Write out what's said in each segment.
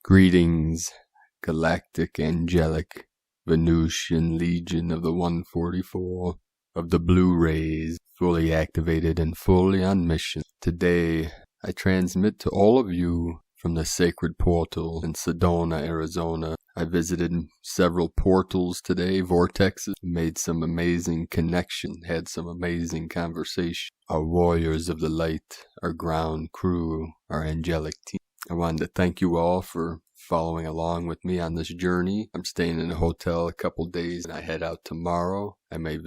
Greetings, galactic, angelic, Venusian legion of the 144, of the blue rays, fully activated and fully on mission. Today, I transmit to all of you from the sacred portal in Sedona, Arizona. I visited several portals today, vortexes, made some amazing connection, had some amazing conversation. Our warriors of the light, our ground crew, our angelic team. I wanted to thank you all for following along with me on this journey. I'm staying in a hotel a couple days and I head out tomorrow. I may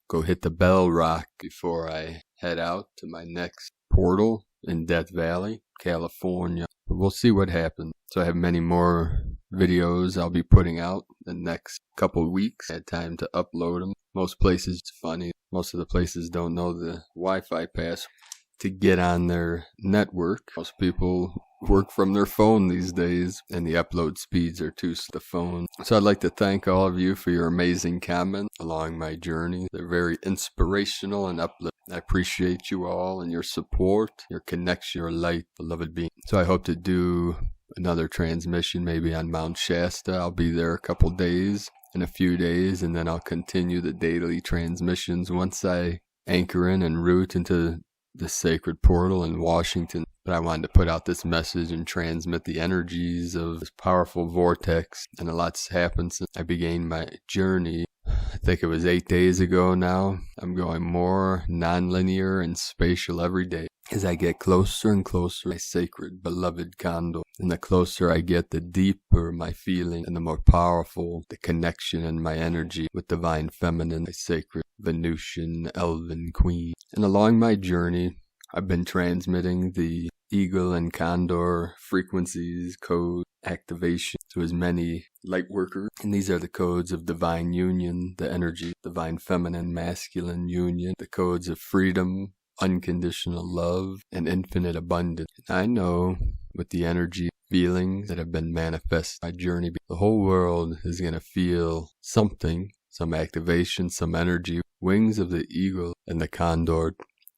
go hit the Bell Rock before I head out to my next portal in Death Valley, California. But we'll see what happens. So I have many more videos I'll be putting out the next couple of weeks. I had time to upload them. Most places, it's funny, most of the places don't know the Wi-Fi password to get on their network. Most people work from their phone these days, and the upload speeds are too slow. The phone. So I'd like to thank all of you for your amazing comments along my journey. They're very inspirational and uplifting. I appreciate you all and your support, your connection, your light, beloved being. So I hope to do another transmission maybe on Mount Shasta. I'll be there a couple days, in a few days, and then I'll continue the daily transmissions once I anchor in and route into the sacred portal in Washington. But I wanted to put out this message and transmit the energies of this powerful vortex. And a lot's happened since I began my journey. I think it was 8 days ago now. I'm going more non-linear and spatial every day as I get closer and closer to my sacred beloved condor. And the closer I get, the deeper my feeling and the more powerful the connection and my energy with divine feminine, my sacred Venusian elven queen. And along my journey, I've been transmitting the eagle and condor frequencies, code, activation to as many light workers. And these are the codes of divine union, the energy, divine feminine, masculine union, the codes of freedom, unconditional love, and infinite abundance. And I know with the energy feelings that have been manifested my journey, the whole world is going to feel something, some activation, some energy. Wings of the eagle and the condor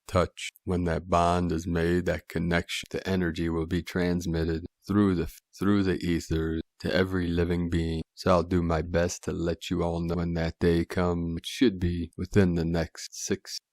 touch. When that bond is made, that connection, the energy will be transmitted through the ether to every living being. So I'll do my best to let you all know when that day comes. It should be within the next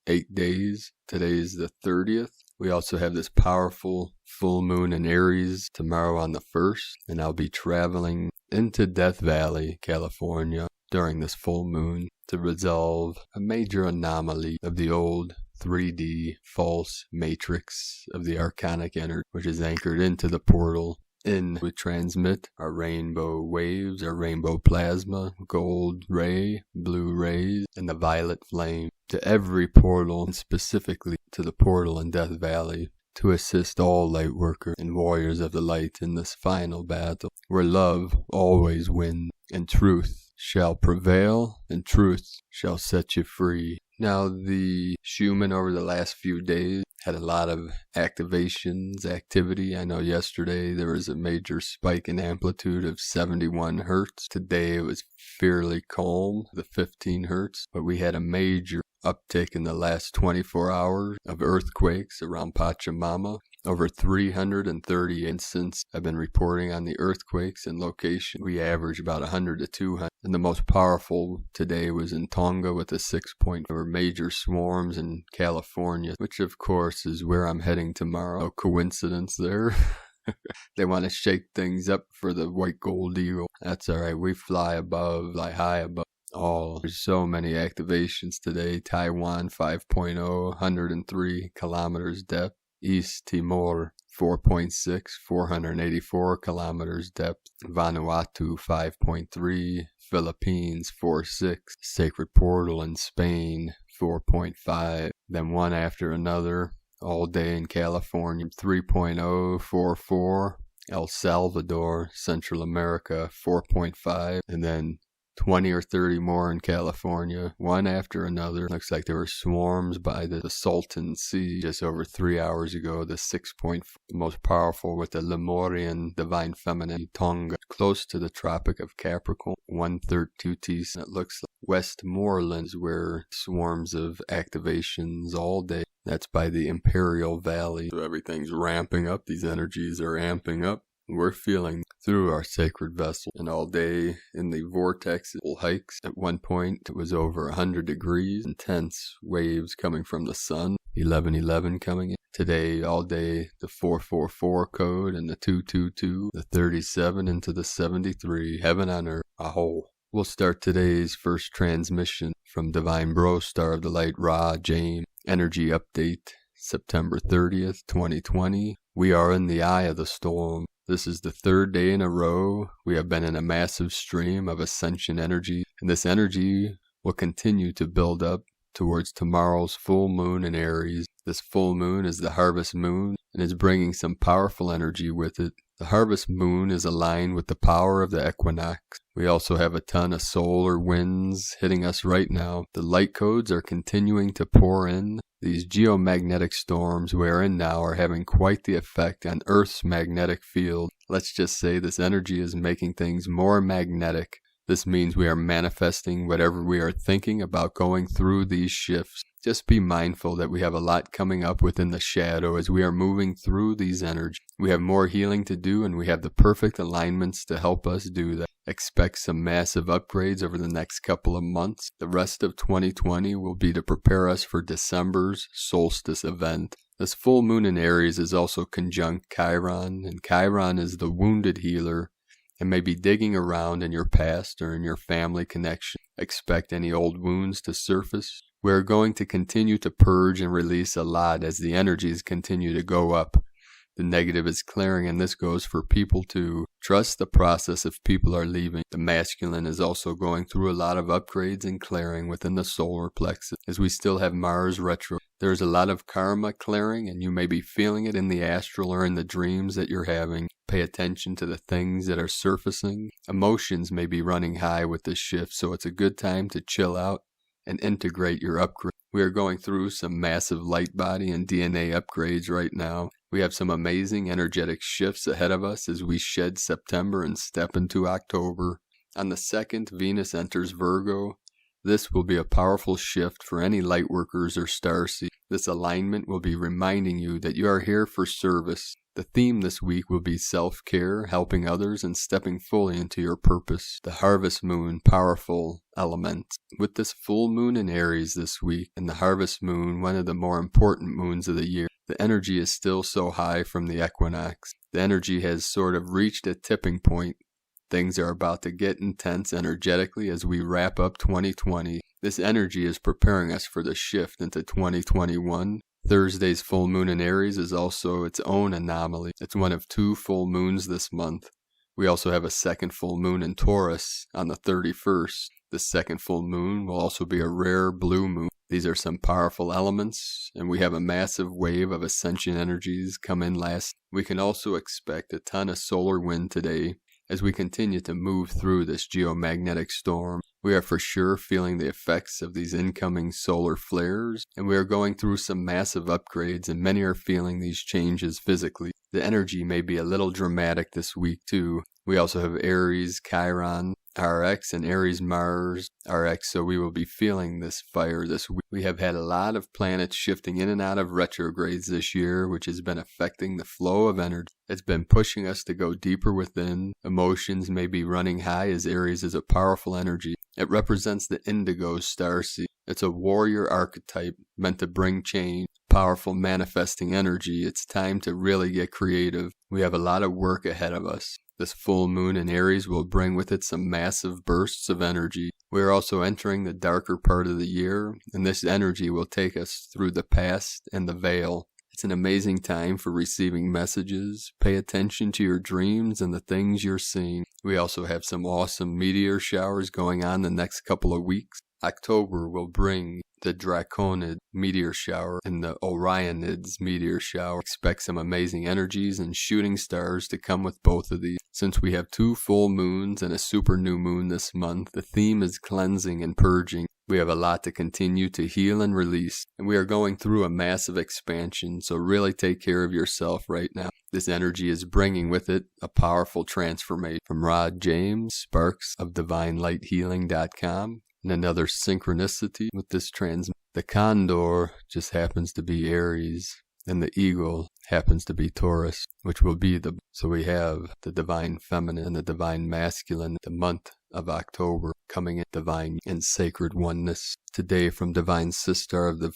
6-8 days. Today is the 30th. We also have this powerful full moon in Aries tomorrow on the 1st, and I'll be traveling into Death Valley, California during this full moon to resolve a major anomaly of the old 3D false matrix of the archonic energy, which is anchored into the portal. We transmit our rainbow waves, our rainbow plasma, gold ray, blue rays, and the violet flame to every portal, and specifically to the portal in Death Valley, to assist all light workers and warriors of the light in this final battle, where love always wins, and truth shall prevail, and truth shall set you free. Now, the Schumann over the last few days had a lot of activations, activity. I know yesterday there was a major spike in amplitude of 71 hertz. Today it was fairly calm, the 15 hertz, but we had a major uptick in the last 24 hours of earthquakes around Pachamama. Over 330 instances I've been reporting on the earthquakes and location. We average about 100 to 200. And the most powerful today was in Tonga with a 6 point. There were major swarms in California, which of course is where I'm heading tomorrow. No coincidence there. They want to shake things up for the white gold eagle. That's alright. We fly high above. There's so many activations today. Taiwan 5.0, 103 kilometers depth. East Timor 4.6, 484 kilometers depth. Vanuatu 5.3, Philippines 4.6, Sacred Portal in Spain 4.5, then one after another all day in California 3.0, 4.4, El Salvador, Central America 4.5, and then 20 or 30 more in California, one after another. Looks like there were swarms by the Salton Sea just over 3 hours ago. The 6.4, the most powerful with the Lemurian Divine Feminine Tonga, close to the Tropic of Capricorn, 1/32. And it looks like Westmoreland is where swarms of activations all day. That's by the Imperial Valley. So everything's ramping up. These energies are amping up. We're feeling through our sacred vessel, and all day in the vortex hikes. At one point it was over 100 degrees, intense waves coming from the sun, 1111 coming in. Today all day the 444 code and the 222, the 37 into the 73, heaven on earth, aho. We'll start today's first transmission from Divine Bro, Star of the Light, Ra, James. Energy update, September 30th, 2020. We are in the eye of the storm. This is the third day in a row we have been in a massive stream of ascension energy, and this energy will continue to build up towards tomorrow's full moon in Aries. This full moon is the harvest moon and is bringing some powerful energy with it. The harvest moon is aligned with the power of the equinox. We also have a ton of solar winds hitting us right now. The light codes are continuing to pour in. These geomagnetic storms we are in now are having quite the effect on Earth's magnetic field. Let's just say this energy is making things more magnetic. This means we are manifesting whatever we are thinking about going through these shifts. Just be mindful that we have a lot coming up within the shadow as we are moving through these energies. We have more healing to do, and we have the perfect alignments to help us do that. Expect some massive upgrades over the next couple of months. The rest of 2020 will be to prepare us for December's solstice event. This full moon in Aries is also conjunct Chiron, and Chiron is the wounded healer and may be digging around in your past or in your family connection. Expect any old wounds to surface. We are going to continue to purge and release a lot as the energies continue to go up. The negative is clearing, and this goes for people too. Trust the process if people are leaving. The masculine is also going through a lot of upgrades and clearing within the solar plexus as we still have Mars retro. There's a lot of karma clearing, and you may be feeling it in the astral or in the dreams that you're having. Pay attention to the things that are surfacing. Emotions may be running high with this shift, so it's a good time to chill out and integrate your upgrade. We are going through some massive light body and DNA upgrades right now. We have some amazing energetic shifts ahead of us as we shed September and step into October. On the 2nd, Venus enters Virgo. This will be a powerful shift for any light workers or starseeds. This alignment will be reminding you that you are here for service. The theme this week will be self-care, helping others, and stepping fully into your purpose. The harvest moon, powerful element. With this full moon in Aries this week, and the harvest moon, one of the more important moons of the year, the energy is still so high from the equinox. The energy has sort of reached a tipping point. Things are about to get intense energetically as we wrap up 2020. This energy is preparing us for the shift into 2021. Thursday's full moon in Aries is also its own anomaly. It's one of 2 full moons this month. We also have a second full moon in Taurus on the 31st. The second full moon will also be a rare blue moon. These are some powerful elements, and we have a massive wave of ascension energies come in last. We can also expect a ton of solar wind today as we continue to move through this geomagnetic storm. We are for sure feeling the effects of these incoming solar flares, and we are going through some massive upgrades, and many are feeling these changes physically. The energy may be a little dramatic this week too. We also have Aries, Chiron, RX, and Aries, Mars, RX, so we will be feeling this fire this week. We have had a lot of planets shifting in and out of retrogrades this year, which has been affecting the flow of energy. It's been pushing us to go deeper within. Emotions may be running high as Aries is a powerful energy. It represents the indigo starseed. It's a warrior archetype meant to bring change, powerful manifesting energy. It's time to really get creative. We have a lot of work ahead of us. This full moon in Aries will bring with it some massive bursts of energy. We are also entering the darker part of the year, and this energy will take us through the past and the veil. It's an amazing time for receiving messages. Pay attention to your dreams and the things you're seeing. We also have some awesome meteor showers going on the next couple of weeks. October will bring the Draconid meteor shower and the Orionids meteor shower. Expect some amazing energies and shooting stars to come with both of these. Since we have 2 full moons and a super new moon this month, the theme is cleansing and purging. We have a lot to continue to heal and release, and we are going through a massive expansion, so really take care of yourself right now. This energy is bringing with it a powerful transformation. From Rod James, Sparks of DivineLightHealing.com. And another synchronicity with this transmission. The condor just happens to be Aries, and the eagle happens to be Taurus, which will be so we have the divine feminine and the divine masculine, the month of October coming in divine and sacred oneness. Today from divine sister of the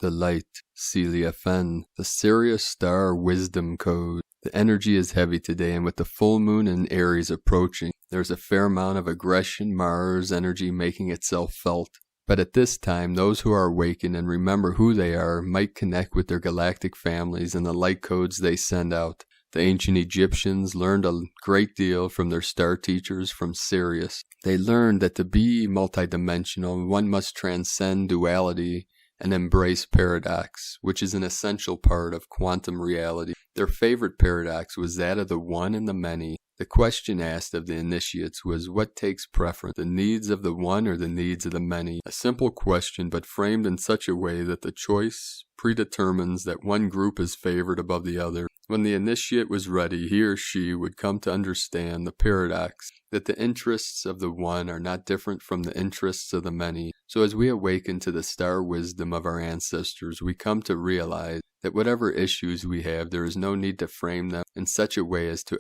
light, Celia Fenn, the Sirius star wisdom code. The energy is heavy today, and with the full moon in Aries approaching, there's a fair amount of aggression, Mars energy making itself felt. But at this time, those who are awakened and remember who they are might connect with their galactic families and the light codes they send out. The ancient Egyptians learned a great deal from their star teachers from Sirius. They learned that to be multidimensional, one must transcend duality and embrace paradox, which is an essential part of quantum reality. Their favorite paradox was that of the one and the many. The question asked of the initiates was, what takes preference, the needs of the one or the needs of the many? A simple question, but framed in such a way that the choice predetermines that one group is favored above the other. When the initiate was ready, he or she would come to understand the paradox, that the interests of the one are not different from the interests of the many. So as we awaken to the star wisdom of our ancestors, we come to realize that whatever issues we have, there is no need to frame them in such a way as to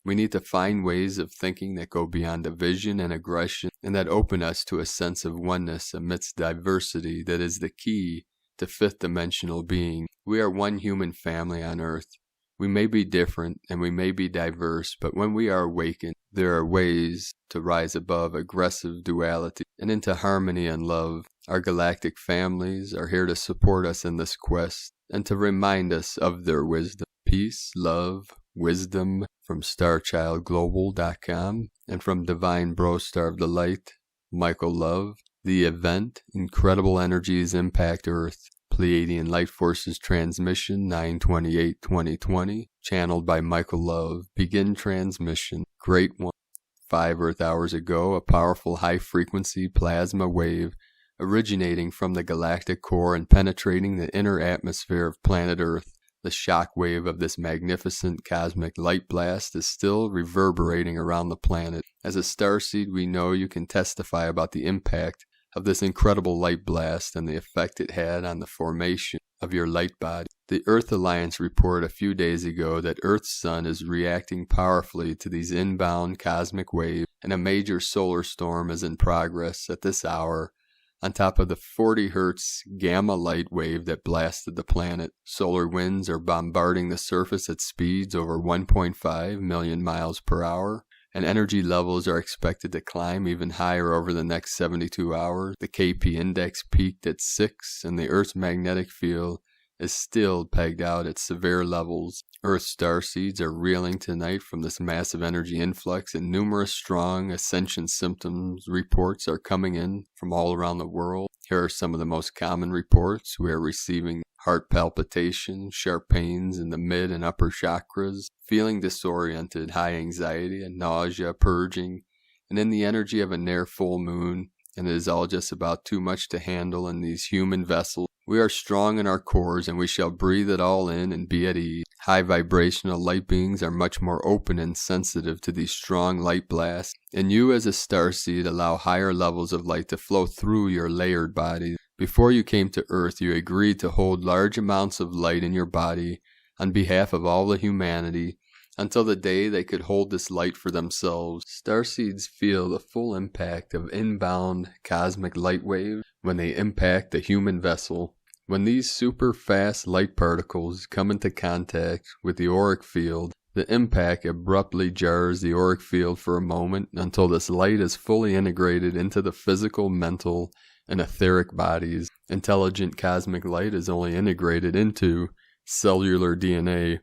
we need to find ways of thinking that go beyond division and aggression, and that open us to a sense of oneness amidst diversity that is the key to fifth-dimensional being. We are one human family on Earth. We may be different and we may be diverse, but when we are awakened, there are ways to rise above aggressive duality and into harmony and love. Our galactic families are here to support us in this quest and to remind us of their wisdom. Peace, love, wisdom from StarChildGlobal.com and from Divine Bro Star of the Light, Michael Love. The event, Incredible Energies Impact Earth. Pleiadian Light Forces Transmission 9/28/2020, channeled by Michael Love. Begin transmission. Great one. 5 Earth hours ago, a powerful high-frequency plasma wave originating from the galactic core and penetrating the inner atmosphere of planet Earth. The shock wave of this magnificent cosmic light blast is still reverberating around the planet. As a starseed, we know you can testify about the impact of this incredible light blast and the effect it had on the formation of your light body. The Earth Alliance reported a few days ago that Earth's sun is reacting powerfully to these inbound cosmic waves, and a major solar storm is in progress at this hour on top of the 40 Hz gamma light wave that blasted the planet. Solar winds are bombarding the surface at speeds over 1.5 million miles per hour. And energy levels are expected to climb even higher over the next 72 hours. The KP index peaked at 6, and the Earth's magnetic field is still pegged out at severe levels. Earth starseeds are reeling tonight from this massive energy influx, and numerous strong ascension symptoms reports are coming in from all around the world. Here are some of the most common reports. We are receiving heart palpitations, sharp pains in the mid and upper chakras, feeling disoriented, high anxiety and nausea, purging, and in the energy of a near full moon, and it is all just about too much to handle in these human vessels. We are strong in our cores, and we shall breathe it all in and be at ease. High vibrational light beings are much more open and sensitive to these strong light blasts, and you as a starseed allow higher levels of light to flow through your layered body. Before you came to Earth, you agreed to hold large amounts of light in your body on behalf of all the humanity until the day they could hold this light for themselves. Starseeds feel the full impact of inbound cosmic light waves when they impact the human vessel. When these super fast light particles come into contact with the auric field, the impact abruptly jars the auric field for a moment until this light is fully integrated into the physical, mental, and etheric bodies. Intelligent cosmic light is only integrated into cellular DNA.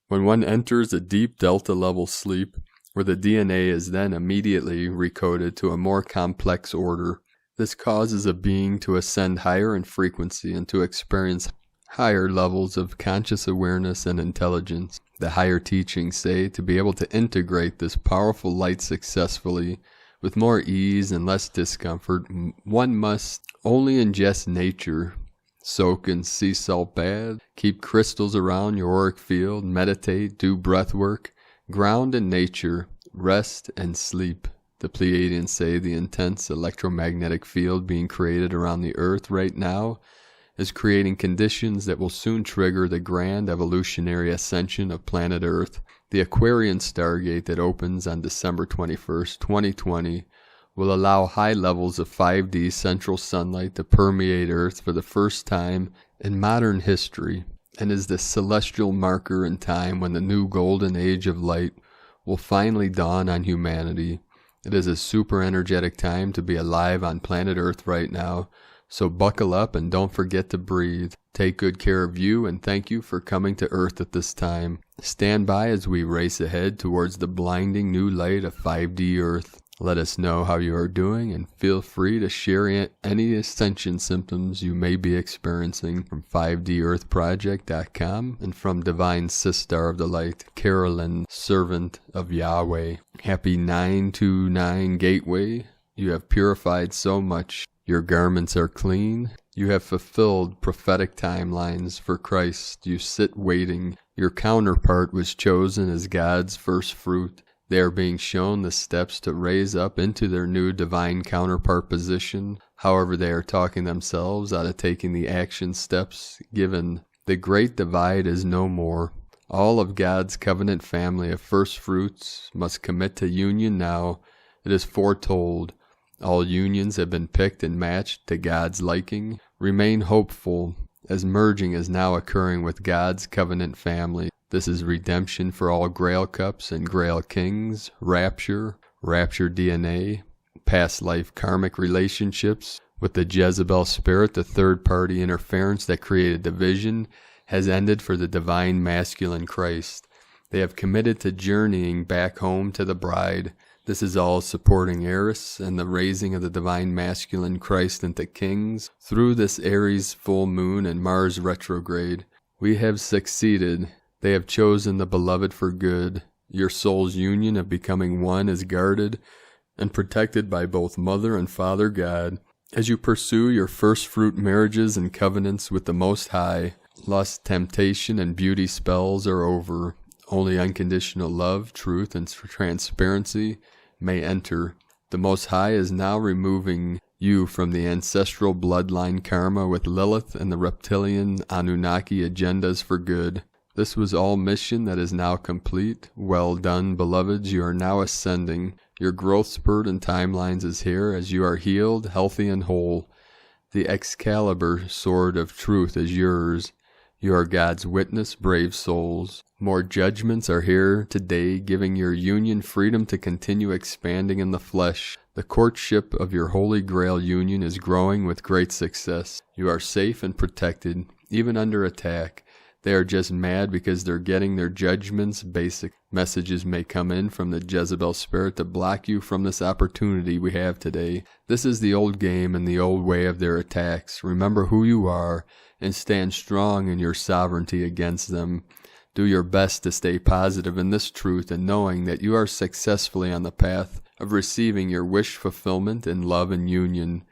When one enters a deep delta level sleep, where the DNA is then immediately recoded to a more complex order, this causes a being to ascend higher in frequency and to experience higher levels of conscious awareness and intelligence. The higher teachings say to be able to integrate this powerful light successfully with more ease and less discomfort, one must only ingest nature, soak in sea salt bath, keep crystals around your auric field, meditate, do breath work, ground in nature, rest and sleep. The Pleiadians say the intense electromagnetic field being created around the Earth right now is creating conditions that will soon trigger the grand evolutionary ascension of planet Earth. The Aquarian Stargate that opens on December 21st, 2020, will allow high levels of 5D central sunlight to permeate Earth for the first time in modern history, and is the celestial marker in time when the new golden age of light will finally dawn on humanity. It is a super energetic time to be alive on planet Earth right now, so buckle up and don't forget to breathe. Take good care of you, and thank you for coming to Earth at this time. Stand by as we race ahead towards the blinding new light of 5D Earth. Let us know how you are doing, and feel free to share any ascension symptoms you may be experiencing from 5DEarthProject.com and from Divine Sister of the Light, Carolyn, Servant of Yahweh. Happy 929 Gateway. You have purified so much. Your garments are clean. You have fulfilled prophetic timelines for Christ. You sit waiting. Your counterpart was chosen as God's first fruit. They are being shown the steps to raise up into their new divine counterpart position. However, they are talking themselves out of taking the action steps given. The great divide is no more. All of God's covenant family of first fruits must commit to union now. It is foretold. All unions have been picked and matched to God's liking. Remain hopeful, as merging is now occurring with God's covenant family. This is redemption for all Grail Cups and Grail Kings, Rapture DNA, past life karmic relationships with the Jezebel spirit. The third-party interference that created division has ended for the divine masculine Christ. They have committed to journeying back home to the bride. This is all supporting Aries and the raising of the divine masculine Christ into kings through this Aries full moon and Mars retrograde. We have succeeded. They have chosen the beloved for good. Your soul's union of becoming one is guarded and protected by both Mother and Father God. As you pursue your first fruit marriages and covenants with the Most High, lust, temptation, and beauty spells are over. Only unconditional love, truth, and transparency may enter. The Most High is now removing you from the ancestral bloodline karma with Lilith and the reptilian Anunnaki agendas for good. This was all mission that is now complete. Well done, beloveds. You are now ascending. Your growth spurt and timelines is here as you are healed, healthy, and whole. The Excalibur sword of truth is yours. You are God's witness, brave souls. More judgments are here today, giving your union freedom to continue expanding in the flesh. The courtship of your Holy Grail union is growing with great success. You are safe and protected, even under attack. They are just mad because they're getting their judgments. Basic messages may come in from the Jezebel spirit to block you from this opportunity we have today. This is the old game and the old way of their attacks. Remember who you are and stand strong in your sovereignty against them. Do your best to stay positive in this truth and knowing that you are successfully on the path of receiving your wish fulfillment in love and union.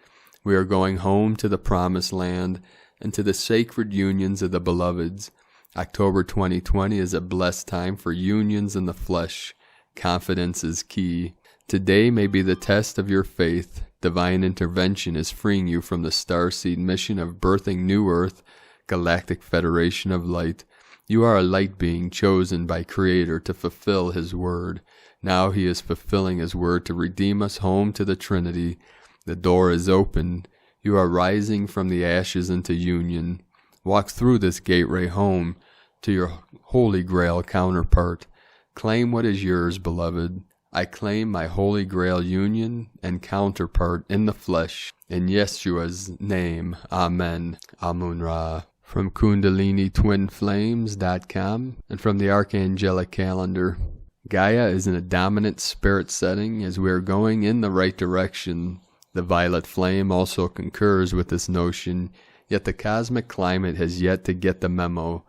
We are going home to the promised land and to the sacred unions of the beloveds. October 2020 is a blessed time for unions in the flesh. Confidence is key. Today may be the test of your faith. Divine intervention is freeing you from the starseed mission of birthing New Earth, Galactic Federation of Light. You are a light being chosen by Creator to fulfill His word. Now He is fulfilling His word to redeem us home to the Trinity. The door is open. You are rising from the ashes into union. Walk through this gateway home to your Holy Grail counterpart. Claim what is yours, beloved. I claim my Holy Grail union and counterpart in the flesh. In Yeshua's name, Amen. Amun-Ra. From KundaliniTwinFlames.com and from the Archangelic Calendar. Gaia is in a dominant spirit setting as we are going in the right direction. The violet flame also concurs with this notion, yet the cosmic climate has yet to get the memo.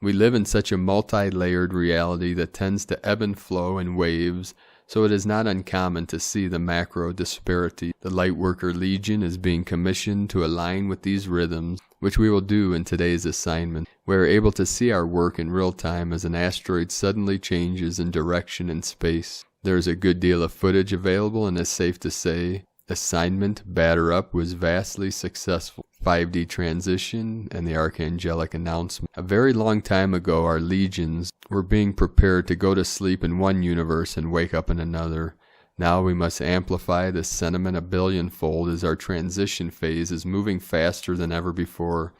We live in such a multi-layered reality that tends to ebb and flow in waves, so it is not uncommon to see the macro disparity. The Lightworker Legion is being commissioned to align with these rhythms, which we will do in today's assignment. We are able to see our work in real time as an asteroid suddenly changes in direction in space. There is a good deal of footage available, and it's safe to say assignment Batter Up was vastly successful. 5D transition and the archangelic announcement. A very long time ago, our legions were being prepared to go to sleep in one universe and wake up in another. Now we must amplify this sentiment a billionfold as our transition phase is moving faster than ever before.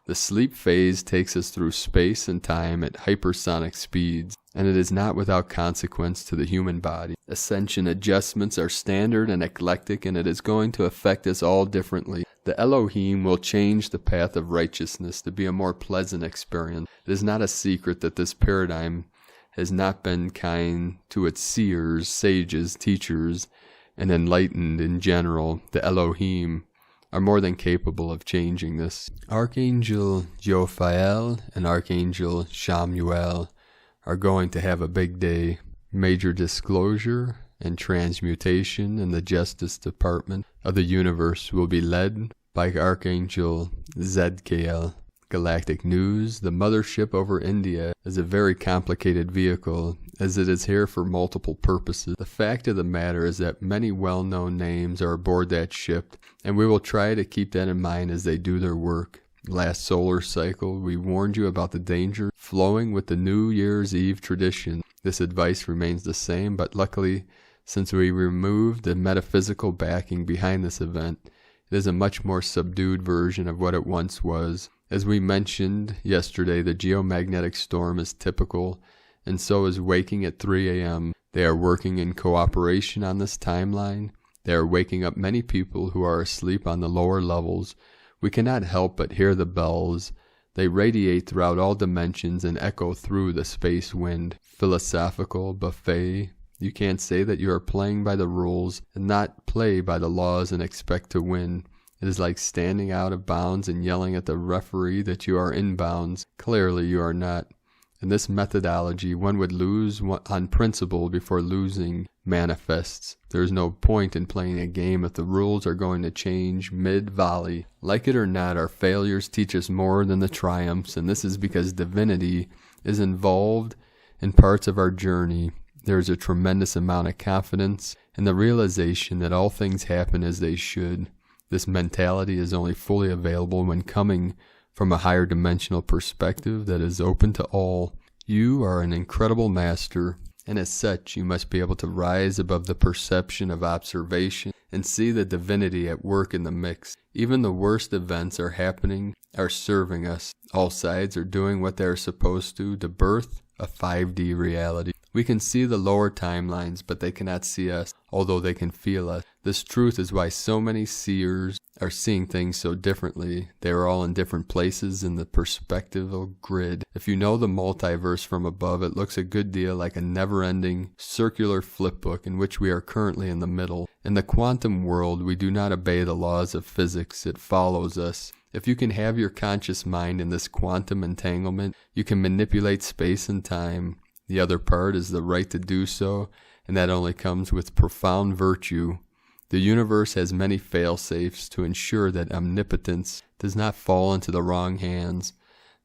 The sleep phase takes us through space and time at hypersonic speeds, and it is not without consequence to the human body. Ascension adjustments are standard and eclectic, and it is going to affect us all differently. The Elohim will change the path of righteousness to be a more pleasant experience. It is not a secret that this paradigm has not been kind to its seers, sages, teachers, and enlightened in general. The Elohim are more than capable of changing this. Archangel Jophiel and Archangel Shamuel are going to have a big day. Major disclosure and transmutation in the Justice Department of the universe will be led by Archangel Zadkiel. Galactic News, the mothership over India, is a very complicated vehicle, as it is here for multiple purposes. The fact of the matter is that many well-known names are aboard that ship, and we will try to keep that in mind as they do their work. Last solar cycle, we warned you about the danger flowing with the New Year's Eve tradition. This advice remains the same, but luckily, since we removed the metaphysical backing behind this event, it is a much more subdued version of what it once was. As we mentioned yesterday, the geomagnetic storm is typical, and so is waking at 3 a.m. They are working in cooperation on this timeline. They are waking up many people who are asleep on the lower levels. We cannot help but hear the bells. They radiate throughout all dimensions and echo through the space wind. Philosophical buffet. You can't say that you are playing by the rules and not play by the laws and expect to win. It is like standing out of bounds and yelling at the referee that you are in bounds. Clearly you are not. In this methodology, one would lose on principle before losing manifests. There is no point in playing a game if the rules are going to change mid-volley. Like it or not, our failures teach us more than the triumphs, and this is because divinity is involved in parts of our journey. There is a tremendous amount of confidence in the realization that all things happen as they should. This mentality is only fully available when coming from a higher dimensional perspective that is open to all. You are an incredible master, and as such you must be able to rise above the perception of observation and see the divinity at work in the mix. Even the worst events are serving us. All sides are doing what they are supposed to birth a 5D reality. We can see the lower timelines, but they cannot see us, although they can feel us. This truth is why so many seers are seeing things so differently. They are all in different places in the perspectival grid. If you know the multiverse from above, it looks a good deal like a never-ending circular flipbook in which we are currently in the middle. In the quantum world, we do not obey the laws of physics. It follows us. If you can have your conscious mind in this quantum entanglement, you can manipulate space and time. The other part is the right to do so, and that only comes with profound virtue. The universe has many fail-safes to ensure that omnipotence does not fall into the wrong hands.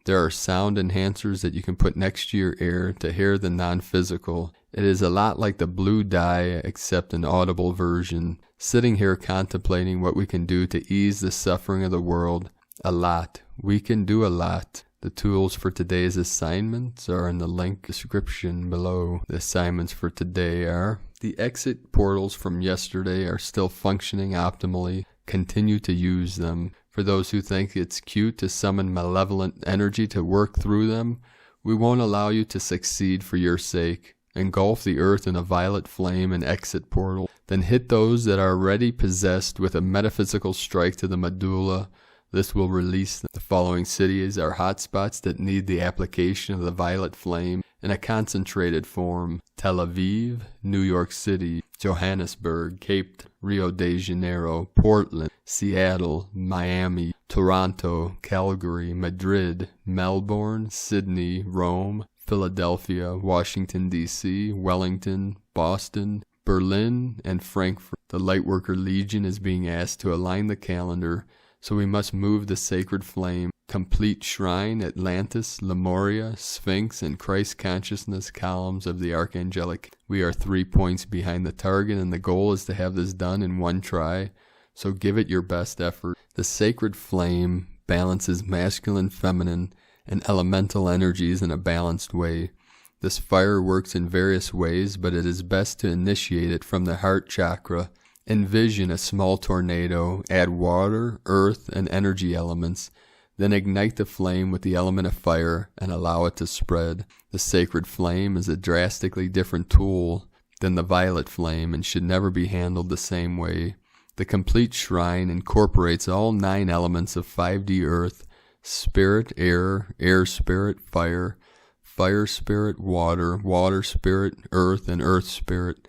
There are sound enhancers that you can put next to your ear to hear the non-physical. It is a lot like the blue dye, except an audible version. Sitting here contemplating what we can do to ease the suffering of the world. A lot. We can do a lot. The tools for today's assignments are in the link description below. The assignments for today are: the exit portals from yesterday are still functioning optimally. Continue to use them. For those who think it's cute to summon malevolent energy to work through them, we won't allow you to succeed for your sake. Engulf the earth in a violet flame and exit portal. Then hit those that are already possessed with a metaphysical strike to the medulla. This will release them. The following cities are hotspots that need the application of the violet flame in a concentrated form: Tel Aviv, New York City, Johannesburg, Cape Town, Rio de Janeiro, Portland, Seattle, Miami, Toronto, Calgary, Madrid, Melbourne, Sydney, Rome, Philadelphia, Washington, D.C., Wellington, Boston, Berlin, and Frankfurt. The Lightworker Legion is being asked to align the calendar, so we must move the sacred flame. Complete Shrine, Atlantis, Lemuria, Sphinx, and Christ Consciousness columns of the Archangelic. We are 3 points behind the target, and the goal is to have this done in one try. so give it your best effort. The sacred flame balances masculine, feminine, and elemental energies in a balanced way. This fire works in various ways, but it is best to initiate it from the heart chakra. Envision a small tornado, add water, earth, and energy elements, then ignite the flame with the element of fire and allow it to spread. The sacred flame is a drastically different tool than the violet flame and should never be handled the same way. The complete shrine incorporates all 9 elements of 5D earth: spirit, air, air spirit, fire, fire spirit, water, water spirit, earth, and earth spirit.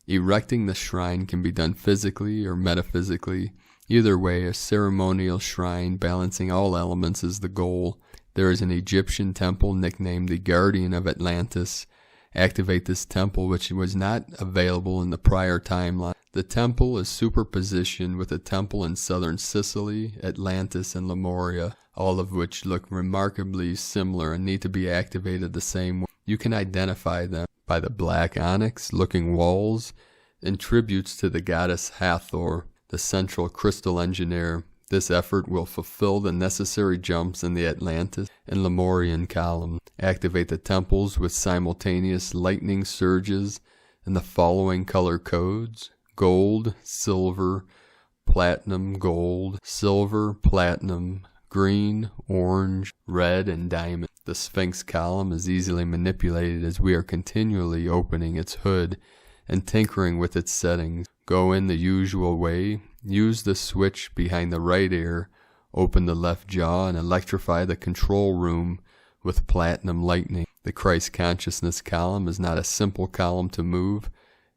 Erecting the shrine can be done physically or metaphysically. Either way, a ceremonial shrine balancing all elements is the goal. There is an Egyptian temple nicknamed the Guardian of Atlantis. Activate this temple, which was not available in the prior timeline. The temple is superpositioned with a temple in southern Sicily, Atlantis, and Lemuria, all of which look remarkably similar and need to be activated the same way. You can identify them by the black onyx-looking walls and tributes to the goddess Hathor, the central crystal engineer. This effort will fulfill the necessary jumps in the Atlantis and Lemurian columns. Activate the temples with simultaneous lightning surges in the following color codes: gold, silver, platinum, gold, silver, platinum, green, orange, red, and diamond. The Sphinx column is easily manipulated as we are continually opening its hood and tinkering with its settings. Go in the usual way. Use the switch behind the right ear, open the left jaw, and electrify the control room with platinum lightning. The Christ consciousness column is not a simple column to move.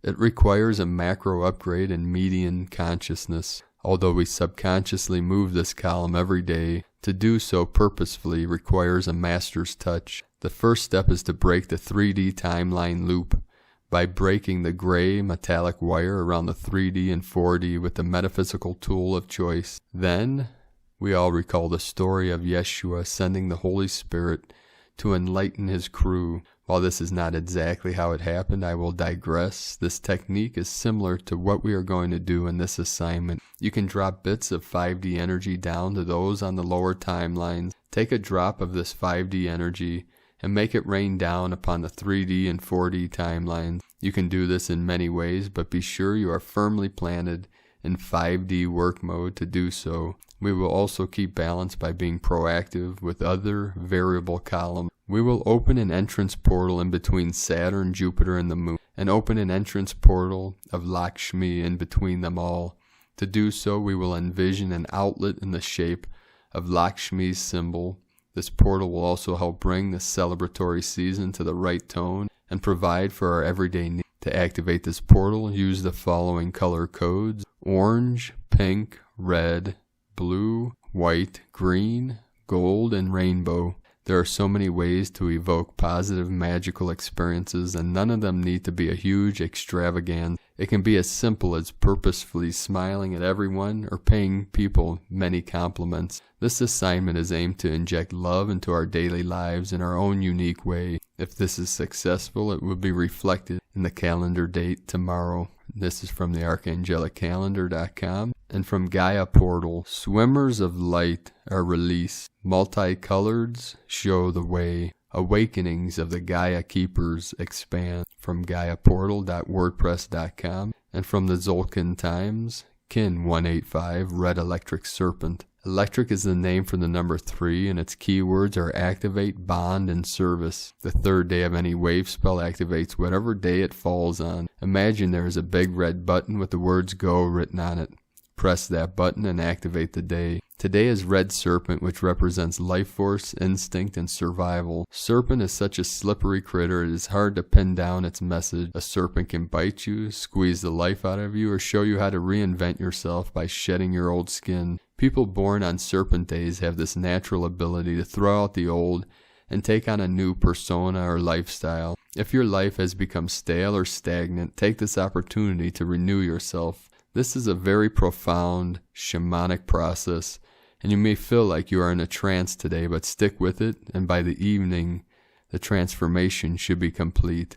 It requires a macro upgrade in median consciousness. Although we subconsciously move this column every day, to do so purposefully requires a master's touch. The first step is to break the 3D timeline loop by breaking the gray metallic wire around the 3D and 4D with the metaphysical tool of choice. Then, we all recall the story of Yeshua sending the Holy Spirit to enlighten his crew. While this is not exactly how it happened, I will digress. This technique is similar to what we are going to do in this assignment. You can drop bits of 5D energy down to those on the lower timelines. Take a drop of this 5D energy and make it rain down upon the 3D and 4D timelines. You can do this in many ways, but be sure you are firmly planted in 5D work mode to do so. We will also keep balance by being proactive with other variable columns. We will open an entrance portal in between Saturn, Jupiter, and the Moon, and open an entrance portal of Lakshmi in between them all. To do so, we will envision an outlet in the shape of Lakshmi's symbol. This portal will also help bring the celebratory season to the right tone and provide for our everyday needs. To activate this portal, use the following color codes: orange, pink, red, blue, white, green, gold, and rainbow. There are so many ways to evoke positive magical experiences, and none of them need to be a huge extravaganza. It can be as simple as purposefully smiling at everyone or paying people many compliments. This assignment is aimed to inject love into our daily lives in our own unique way. If this is successful, it will be reflected in the calendar date tomorrow. This is from the archangeliccalendar.com. And from Gaia Portal, swimmers of light are released. Multicoloreds show the way. Awakenings of the Gaia Keepers expand. From GaiaPortal.wordpress.com. And from the Zolkin Times, Kin 185, Red Electric Serpent. Electric is the name for the number 3, and its keywords are activate, bond, and service. The third day of any wave spell activates whatever day it falls on. Imagine there is a big red button with the words Go written on it. Press that button and activate the day. Today is Red Serpent, which represents life force, instinct, and survival. Serpent is such a slippery critter, it is hard to pin down its message. A serpent can bite you, squeeze the life out of you, or show you how to reinvent yourself by shedding your old skin. People born on Serpent days have this natural ability to throw out the old and take on a new persona or lifestyle. If your life has become stale or stagnant, take this opportunity to renew yourself. This is a very profound shamanic process, and you may feel like you are in a trance today, but stick with it, and by the evening, the transformation should be complete.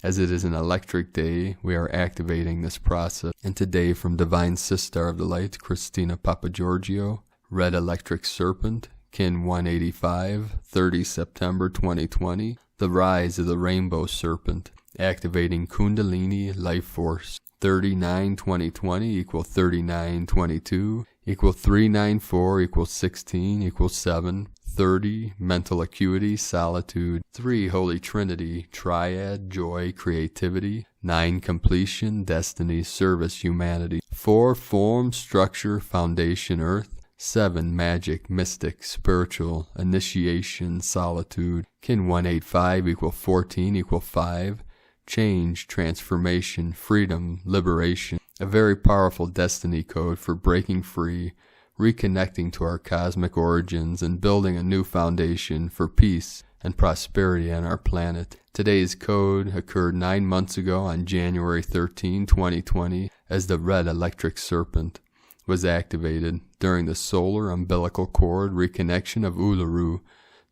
As it is an electric day, we are activating this process. And today, from Divine Sister of the Light, Christina Papagiorgio, Red Electric Serpent, Kin 185, 30 September 2020, the rise of the Rainbow Serpent, activating Kundalini Life Force. 39-2020 equal 39-22 equal 394 equal 16 equal 7. 30 mental acuity, solitude. 3 Holy Trinity, triad, joy, creativity. 9 completion, destiny, service, humanity. 4 form, structure, foundation, earth. 7 magic, mystic, spiritual, initiation, solitude. Kin 185 equal 14 equal 5. Change, transformation, freedom, liberation. A very powerful destiny code for breaking free, reconnecting to our cosmic origins, and building a new foundation for peace and prosperity on our planet. Today's code occurred 9 months ago on January 13, 2020, as the Red Electric Serpent was activated during the solar umbilical cord reconnection of Uluru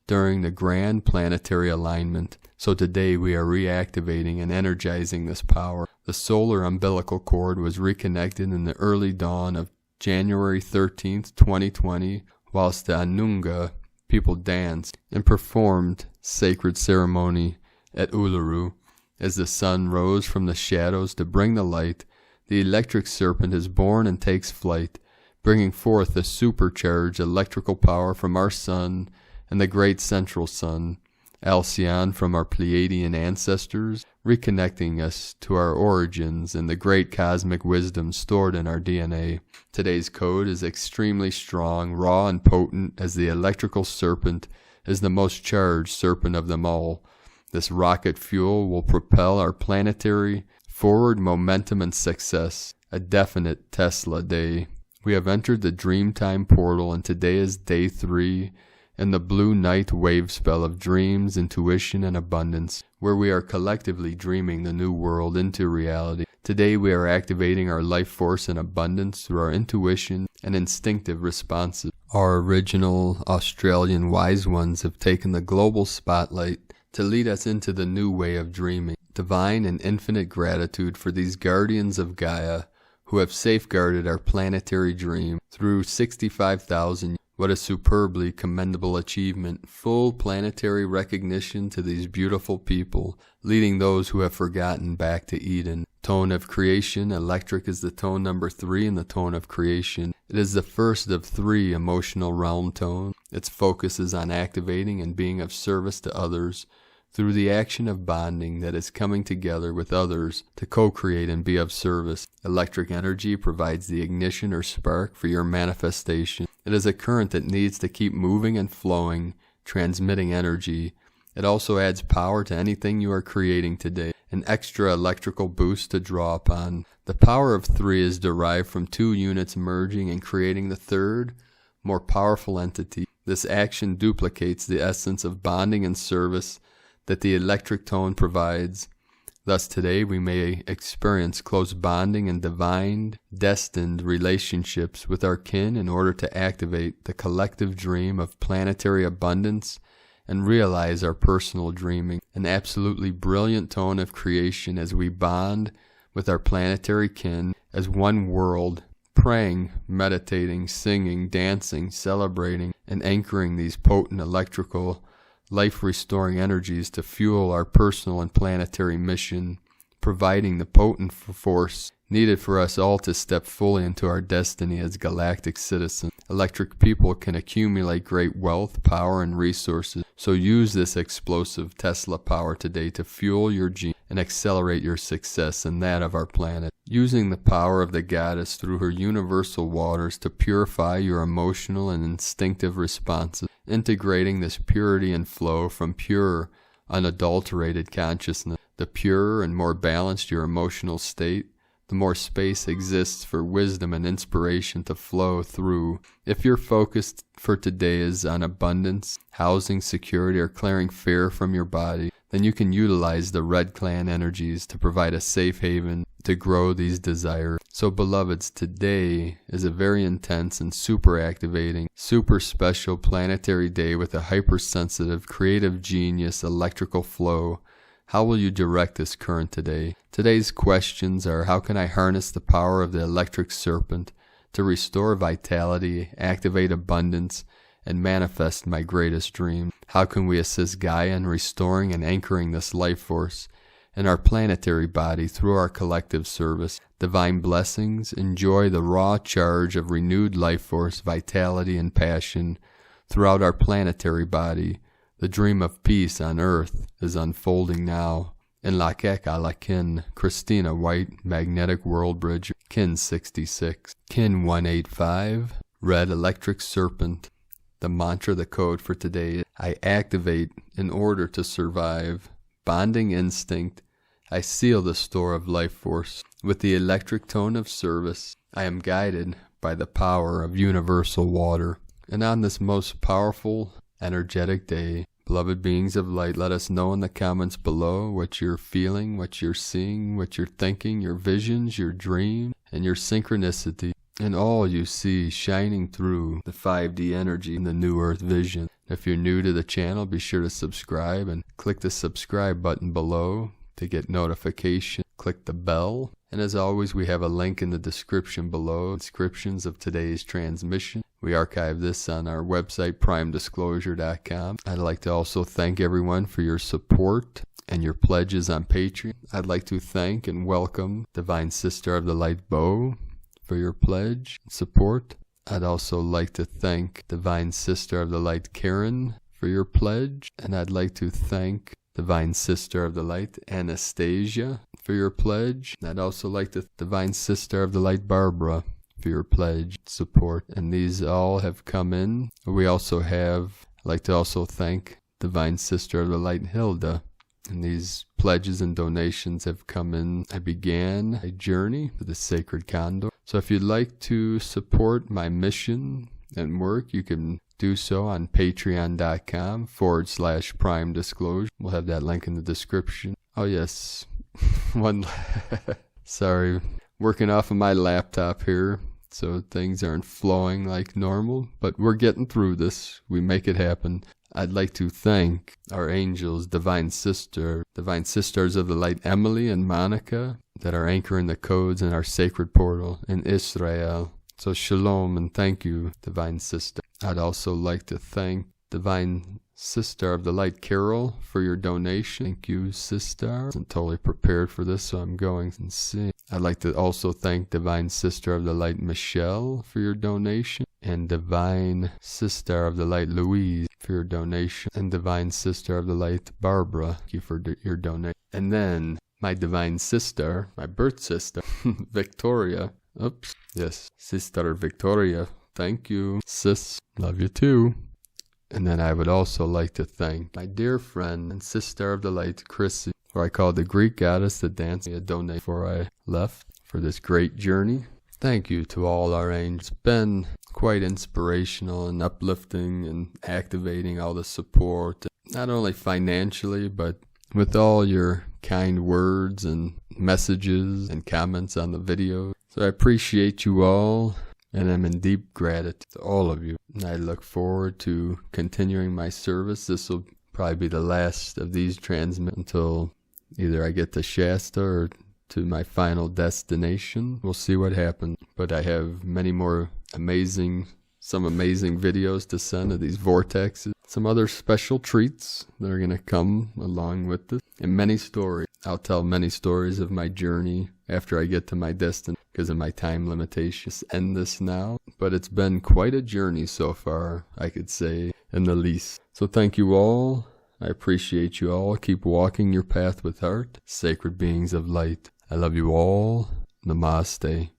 during the grand planetary alignment. So today we are reactivating and energizing this power. The solar umbilical cord was reconnected in the early dawn of January 13th, 2020, whilst the Anunga people danced and performed sacred ceremony at Uluru. As the sun rose from the shadows to bring the light, the electric serpent is born and takes flight, bringing forth the supercharged electrical power from our sun and the great central sun, Alcyon from our Pleiadian ancestors, reconnecting us to our origins and the great cosmic wisdom stored in our DNA. Today's code is extremely strong, raw and potent, as the electrical serpent is the most charged serpent of them all. This rocket fuel will propel our planetary forward momentum and success, a definite Tesla day. We have entered the Dreamtime portal, and today is day 3 in the blue night wave spell of dreams, intuition, and abundance, where we are collectively dreaming the new world into reality. Today we are activating our life force and abundance through our intuition and instinctive responses. Our original Australian wise ones have taken the global spotlight to lead us into the new way of dreaming. Divine and infinite gratitude for these guardians of Gaia who have safeguarded our planetary dream through 65,000 years. What a superbly commendable achievement. Full planetary recognition to these beautiful people, leading those who have forgotten back to Eden. Tone of creation. Electric is the tone number 3 in the tone of creation. It is the first of 3 emotional realm tones. Its focus is on activating and being of service to others through the action of bonding that is coming together with others to co-create and be of service. Electric energy provides the ignition or spark for your manifestation. It is a current that needs to keep moving and flowing, transmitting energy. It also adds power to anything you are creating today, an extra electrical boost to draw upon. The power of 3 is derived from 2 units merging and creating the third, more powerful entity. This action duplicates the essence of bonding and service that the electric tone provides. Thus today we may experience close bonding and divine, destined relationships with our kin in order to activate the collective dream of planetary abundance and realize our personal dreaming. An absolutely brilliant tone of creation as we bond with our planetary kin as one world, praying, meditating, singing, dancing, celebrating, and anchoring these potent electrical life-restoring energies to fuel our personal and planetary mission, providing the potent force needed for us all to step fully into our destiny as galactic citizens. Electric people can accumulate great wealth, power, and resources, so use this explosive Tesla power today to fuel your gene and accelerate your success and that of our planet. Using the power of the goddess through her universal waters to purify your emotional and instinctive responses, integrating this purity and flow from pure, unadulterated consciousness. The purer and more balanced your emotional state, the more space exists for wisdom and inspiration to flow through. If your focus for today is on abundance, housing, security, or clearing fear from your body, then you can utilize the Red Clan energies to provide a safe haven to grow these desires. So beloveds, today is a very intense and super activating, super special planetary day with a hypersensitive, creative genius electrical flow How will you direct this current today? Today's questions are: how can I harness the power of the electric serpent to restore vitality, activate abundance, and manifest my greatest dream? How can we assist Gaia in restoring and anchoring this life force in our planetary body through our collective service? Divine blessings, enjoy the raw charge of renewed life force, vitality, and passion throughout our planetary body. The dream of peace on Earth is unfolding now. In Lakek Alakin, Christina White, Magnetic World Bridge, Kin 66, Kin 185, Red Electric Serpent. The mantra, the code for today is: I activate in order to survive. Bonding instinct, I seal the store of life force with the electric tone of service. I am guided by the power of universal water. And on this most powerful, energetic day, beloved beings of light, let us know in the comments below what you're feeling, what you're seeing, what you're thinking, your visions, your dream, and your synchronicity, and all you see shining through the 5D energy in the New Earth vision. If you're new to the channel, be sure to subscribe and click the subscribe button below to get notification. Click the bell. And as always, we have a link in the description below, descriptions of today's transmission. We archive this on our website, primedisclosure.com. I'd like to also thank everyone for your support and your pledges on Patreon. I'd like to thank and welcome Divine Sister of the Light Bo for your pledge and support. I'd also like to thank Divine Sister of the Light Karen for your pledge. And I'd like to thank Divine Sister of the Light Anastasia for your pledge. I'd also like to Divine Sister of the Light Barbara for your pledge support. And these all have come in. We also have, I'd like to also thank Divine Sister of the Light Hilda. And these pledges and donations have come in. I began a journey with the Sacred Condor. So if you'd like to support my mission and work, you can do so on patreon.com/prime disclosure. We'll have that link in the description. Oh yes, sorry, working off of my laptop here, so things aren't flowing like normal, but we're getting through this. We make it happen. I'd like to thank our angels, Divine Sisters of the Light Emily and Monica, that are anchoring the codes in our sacred portal in Israel. So shalom and thank you, Divine Sister. I'd also like to thank Divine Sister of the Light Carol for your donation. Thank you, Sister. I wasn't totally prepared for this, so I'm going and see. I'd like to also thank Divine Sister of the Light Michelle for your donation, and Divine Sister of the Light Louise for your donation, and Divine Sister of the Light Barbara, thank you for your donation. And then my Divine Sister, my birth sister, Victoria. Oops. Yes, Sister Victoria. Thank you, sis. Love you too. And then I would also like to thank my dear friend and Sister of the Light, Chrissy, who I called the Greek goddess that danced me a donate before I left for this great journey. Thank you to all our angels. It's been quite inspirational and uplifting and activating all the support, not only financially, but with all your kind words and messages and comments on the video. So I appreciate you all, and I'm in deep gratitude to all of you. And I look forward to continuing my service. This will probably be the last of these transmits until either I get to Shasta or to my final destination. We'll see what happens. But I have many more some amazing videos to send of these vortexes. Some other special treats that are going to come along with this. And many stories. I'll tell many stories of my journey after I get to my destination because of my time limitations. End this now. But it's been quite a journey so far, I could say, in the least. So thank you all. I appreciate you all. Keep walking your path with heart. Sacred beings of light. I love you all. Namaste.